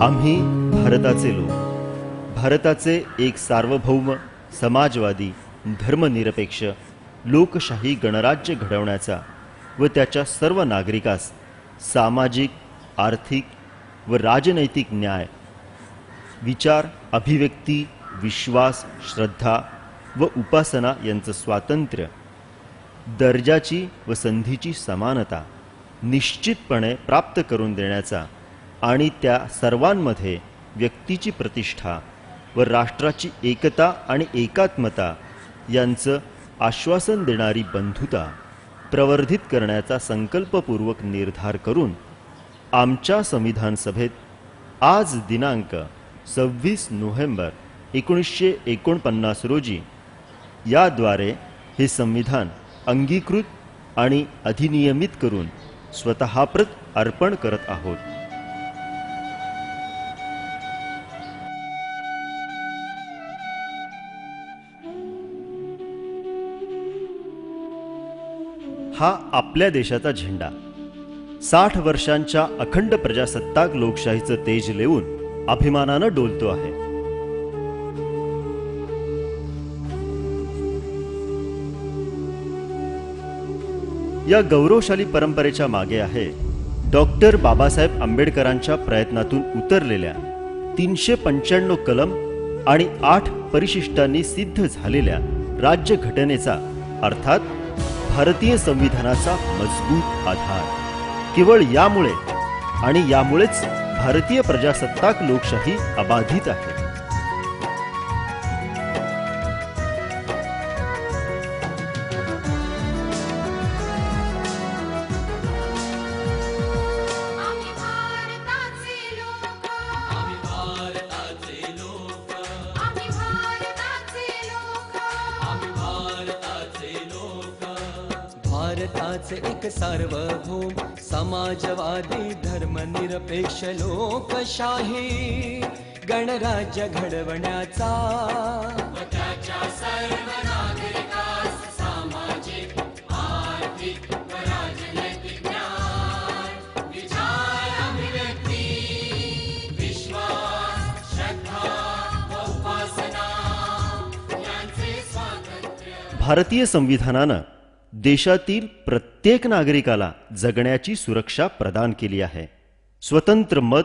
आम्ही भारताचे लोक, भारताचे एक सार्वभौम समाजवादी धर्मनिरपेक्ष लोकशाही गणराज्य घडवण्याचा व त्याच्या सर्व नागरिकास सामाजिक, आर्थिक व राजनैतिक न्याय, विचार, अभिव्यक्ती, विश्वास, श्रद्धा व उपासना यांचं स्वातंत्र्य, दर्जाची व संधीची समानता निश्चितपणे प्राप्त करून देण्याचा आणि त्या सर्वांमध्ये व्यक्तीची प्रतिष्ठा व राष्ट्राची एकता आणि एकात्मता यांचं आश्वासन देणारी बंधुता प्रवर्धित करण्याचा संकल्पपूर्वक निर्धार करून आमच्या संविधान सभेत आज दिनांक 26 नोव्हेंबर 1949 रोजी याद्वारे हे संविधान अंगीकृत आणि अधिनियमित करून स्वतःप्रत अर्पण करत आहोत। हा आपल्या देशाचा झेंडा 60 वर्षांच्या अखंड प्रजासत्ताक लोकशाहीचं तेज लेवून अभिमानानं डोलतो आहे। या गौरवशाली परंपरेच्या मागे आहे डॉक्टर बाबासाहेब आंबेडकरांच्या प्रयत्नातून उतरलेल्या 395 कलम आणि 8 परिशिष्टांनी सिद्ध झालेल्या राज्यघटनेचा अर्थात भारतीय संविधानाचा मजबूत आधार। केवळ यामुळे आणि यामुळेच भारतीय प्रजासत्ताक लोकशाही अबाधित आहे। भारताचे एक सार्वभौम समाजवादी धर्मनिरपेक्ष लोकशाही गणराज्य घडवण्याचा व त्याच्या सर्व नागरिकास सामाजिक, आर्थिक व राजनैतिक न्याय, विचार, अभिव्यक्ती, विश्वास, श्रद्धा व उपासना यांचे स्वातंत्र्य। भारतीय संविधानानं देशातील प्रत्येक नागरिकाला जगण्याची सुरक्षा प्रदान केली आहे। स्वतंत्र मत,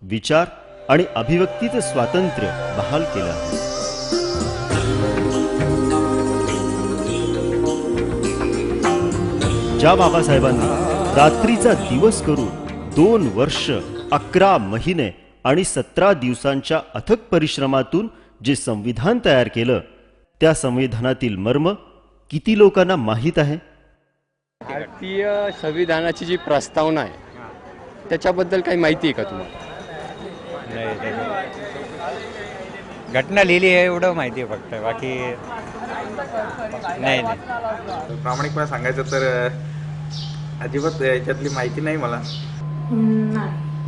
विचार आणि अभिव्यक्तीचं स्वातंत्र्य बहाल केलं आहे। ज्या बाबासाहेबांनी रात्रीचा दिवस करून 2 वर्ष 11 महिने आणि 17 दिवसांच्या अथक परिश्रमातून जे संविधान तयार केलं, त्या संविधानातील मर्म किती लोकांना माहीत आहे? भारतीय संविधानाची जी प्रस्तावना आहे त्याच्याबद्दल काही माहिती आहे का तुम्हाला? नाही, घटना लिहिली आहे एवढं माहिती आहे फक्त, बाकी नाही। प्रामाणिकपणे सांगायचं तर अजिबात याच्यातली माहिती नाही मला।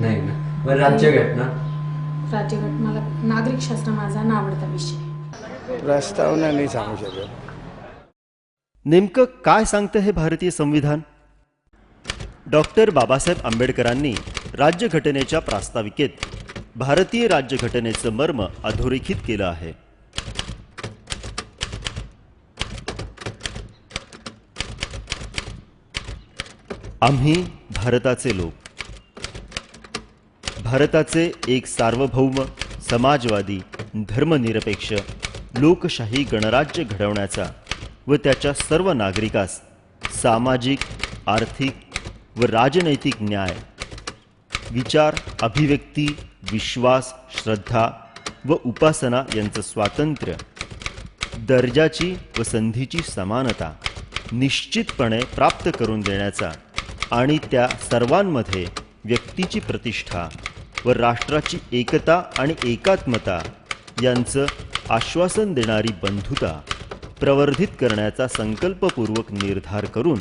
नाही ना। राज्यघटना मला नागरिक शास्त्र माझा आवडता विषय। प्रस्तावना नाही सांगू शकत। नेमकं काय सांगतं हे भारतीय संविधान? डॉक्टर बाबासाहेब आंबेडकरांनी राज्यघटनेच्या प्रास्ताविकेत भारतीय राज्यघटनेचं मर्म अधोरेखित केलं आहे। आम्ही भारताचे लोक, भारताचे एक सार्वभौम समाजवादी धर्मनिरपेक्ष लोकशाही गणराज्य घडवण्याचा व त्याच्या सर्व नागरिकास सामाजिक, आर्थिक व राजनैतिक न्याय, विचार, अभिव्यक्ती, विश्वास, श्रद्धा व उपासना यांचं स्वातंत्र्य, दर्जाची व संधीची समानता निश्चितपणे प्राप्त करून देण्याचा आणि त्या सर्वांमध्ये व्यक्तीची प्रतिष्ठा व राष्ट्राची एकता आणि एकात्मता यांचं आश्वासन देणारी बंधुता प्रवर्धित करण्याचा संकल्पपूर्वक निर्धार करून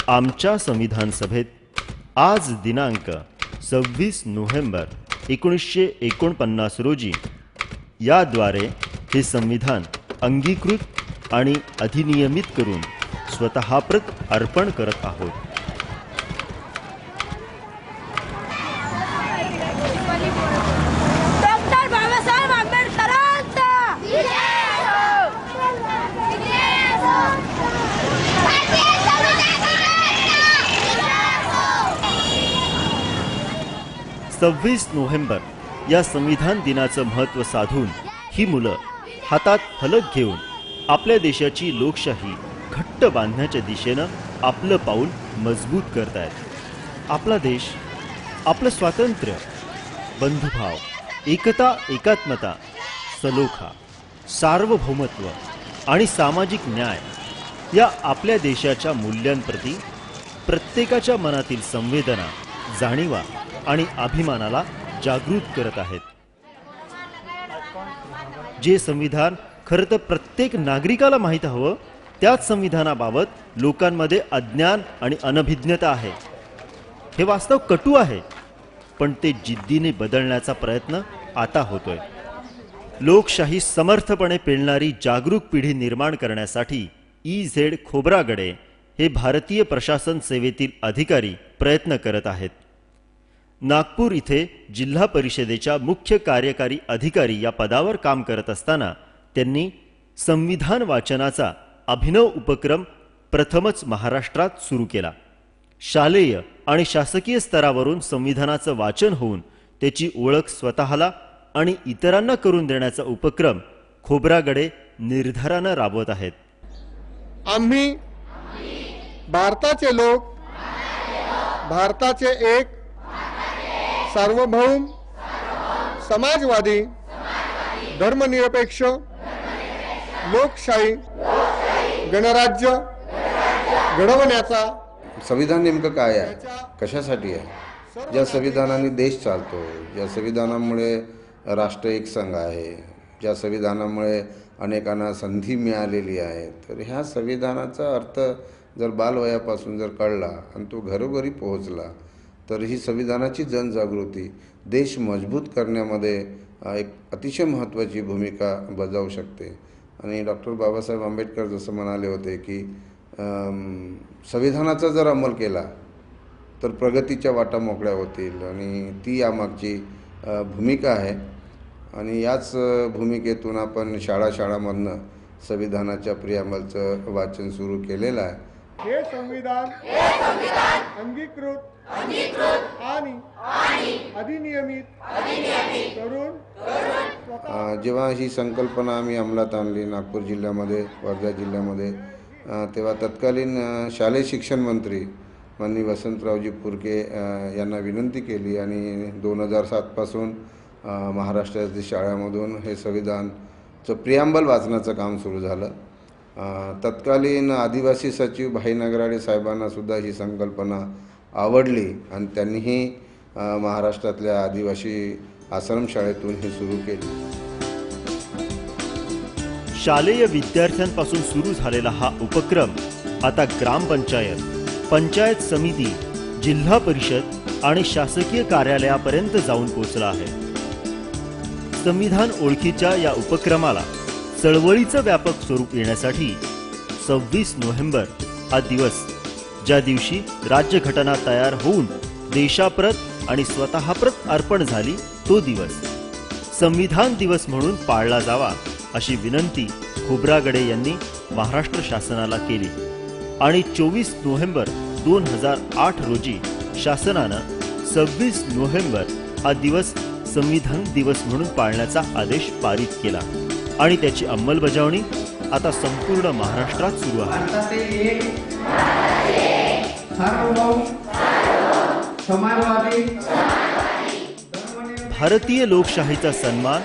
आमच्या संविधान सभेत आज दिनांक 26 नोव्हेंबर 1949 रोजी याद्वारे हे संविधान अंगीकृत आणि अधिनियमित करून स्वतःप्रत अर्पण करत आहोत। 26 नोव्हेंबर या संविधान दिनाचं महत्त्व साधून ही मुलं हातात फलक घेऊन आपल्या देशाची लोकशाही घट्ट बांधण्याच्या दिशेनं आपलं पाऊल मजबूत करतायत. आपला देश, आपलं स्वातंत्र्य, बंधुभाव, एकता, एकात्मता, सलोखा, सार्वभौमत्व आणि सामाजिक न्याय या आपल्या देशाच्या मूल्यांप्रती प्रत्येकाच्या मनातील संवेदना, जाणीवा आणि अभिमानाला जागृत करत आहेत. जे संविधान खरं तर प्रत्येक नागरिकाला माहीत हवं, त्याच संविधानाबाबत लोकांमध्ये अज्ञान आणि अनभिज्ञता आहे. हे वास्तव कटू आहे, पण ते जिद्दीने बदलण्याचा प्रयत्न आता होतोय. लोकशाही समर्थपणे पेलणारी जागरूक पिढी निर्माण करण्यासाठी EZ खोब्रागडे हे भारतीय प्रशासन सेवेतील अधिकारी प्रयत्न करत आहेत. नागपूर इथे जिल्हा परिषदेच्या मुख्य कार्यकारी अधिकारी या पदावर काम करत असताना त्यांनी संविधान वाचनाचा अभिनव उपक्रम प्रथमच महाराष्ट्रात सुरू केला. शालेय आणि शासकीय स्तरावरून संविधानाचं वाचन होऊन त्याची ओळख स्वतःला आणि इतरांना करून देण्याचा उपक्रम खोब्रागडे निर्धारानं राबवत आहेत. आम्ही भारताचे लोक, भारताचे एक सार्वभौम, समाजवादी, धर्मनिरपेक्ष, लोकशाही गणराज्य घडवण्याचा. संविधान नेमकं काय आहे, कशासाठी आहे? ज्या संविधानाने देश चालतो, ज्या संविधानामुळे राष्ट्र एक संघ आहे, ज्या संविधानामुळे अनेकांना संधी मिळालेली आहे, तर ह्या संविधानाचा अर्थ जर बालवयापासून जर कळला आणि तो घरोघरी पोहोचला तर ही संविधानाची जनजागृती देश मजबूत करण्यामध्ये एक अतिशय महत्त्वाची भूमिका बजावू शकते. आणि डॉक्टर बाबासाहेब आंबेडकर जसं म्हणाले होते की संविधानाचा जर अंमल केला तर प्रगतीच्या वाटा मोकळ्या होतील, आणि ती यामागची भूमिका आहे. आणि याच भूमिकेतून आपण शाळांमधनं संविधानाच्या प्रियांबलचं वाचन सुरू केलेलं आहे. हे संविधान अंगीकृत आणि अधिनियमित करून जेव्हा ही संकल्पना आम्ही अंमलात आणली नागपूर जिल्ह्यामध्ये, वर्धा जिल्ह्यामध्ये, तेव्हा तत्कालीन शालेय शिक्षण मंत्री माननीय वसंतरावजी फुरके यांना विनंती केली आणि 2007 पासून महाराष्ट्रातील शाळांमधून हे संविधानचं प्रियांबल वाचनाचं काम सुरू झालं. तत्कालीन आदिवासी सचिव भाई नगराळे साहेबांना सुद्धा ही संकल्पना आवडली आणि त्यांनीही महाराष्ट्रातल्या आदिवासी आश्रमशाळेतून हे सुरू केले. शालेय विद्यार्थ्यांपासून सुरू झालेला हा उपक्रम आता ग्रामपंचायत, पंचायत समिती, जिल्हा परिषद आणि शासकीय कार्यालयापर्यंत जाऊन पोहोचला आहे. संविधान ओळखीच्या या उपक्रमाला चळवळीचं व्यापक स्वरूप येण्यासाठी 26 नोव्हेंबर हा दिवस, ज्या दिवशी राज्यघटना तयार होऊन देशाप्रत आणि स्वतःप्रत अर्पण झाली, तो दिवस संविधान दिवस म्हणून पाळला जावा अशी विनंती खोब्रागडे यांनी महाराष्ट्र शासनाला केली. आणि 24 नोव्हेंबर 2008 रोजी शासनानं 26 नोव्हेंबर हा दिवस संविधान दिवस म्हणून पाळण्याचा आदेश पारित केला आणि त्याची अंमलबजावणी आता संपूर्ण महाराष्ट्रात सुरू आहे. भारतीय लोकशाहीचा सन्मान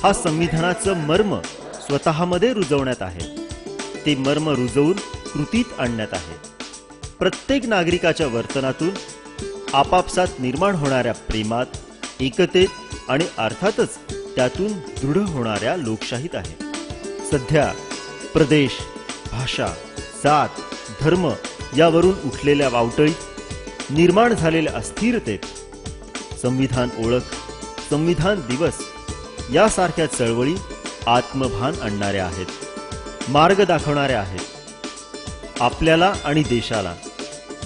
हा संविधानाचं मर्म स्वतःमध्ये रुजवण्यात आहे. ते मर्म रुजवून कृतीत आणण्यात आहे. प्रत्येक नागरिकाच्या वर्तनातून आपापसात निर्माण होणाऱ्या प्रेमात, एकतेत आणि अर्थातच त्यातून दृढ होणाऱ्या लोकशाहीत आहे. सध्या प्रदेश, भाषा, जात, धर्म यावरून उठलेल्या वावटळीत, निर्माण झालेल्या अस्थिरतेत संविधान ओळख, संविधान दिवस यासारख्या चळवळी आत्मभान आणणाऱ्या आहेत, मार्ग दाखवणाऱ्या आहेत. आपल्याला आणि देशाला,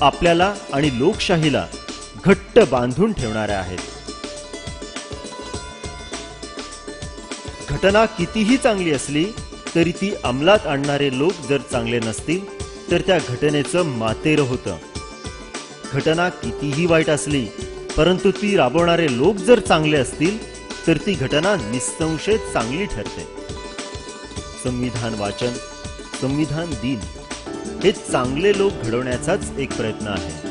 आपल्याला आणि लोकशाहीला घट्ट बांधून ठेवणाऱ्या आहेत. घटना कितीही चांगली असली तरी ती अंमलात आणणारे लोक जर चांगले नसतील तर त्या घटनेचं मातेरं होतं. घटना कितीही वाईट असली परंतु ती राबवणारे लोक जर चांगले असतील तर ती घटना निसंशय चांगली ठरते. संविधान वाचन, संविधान दिन हे चांगले लोक घडवण्याचाच एक प्रयत्न आहे.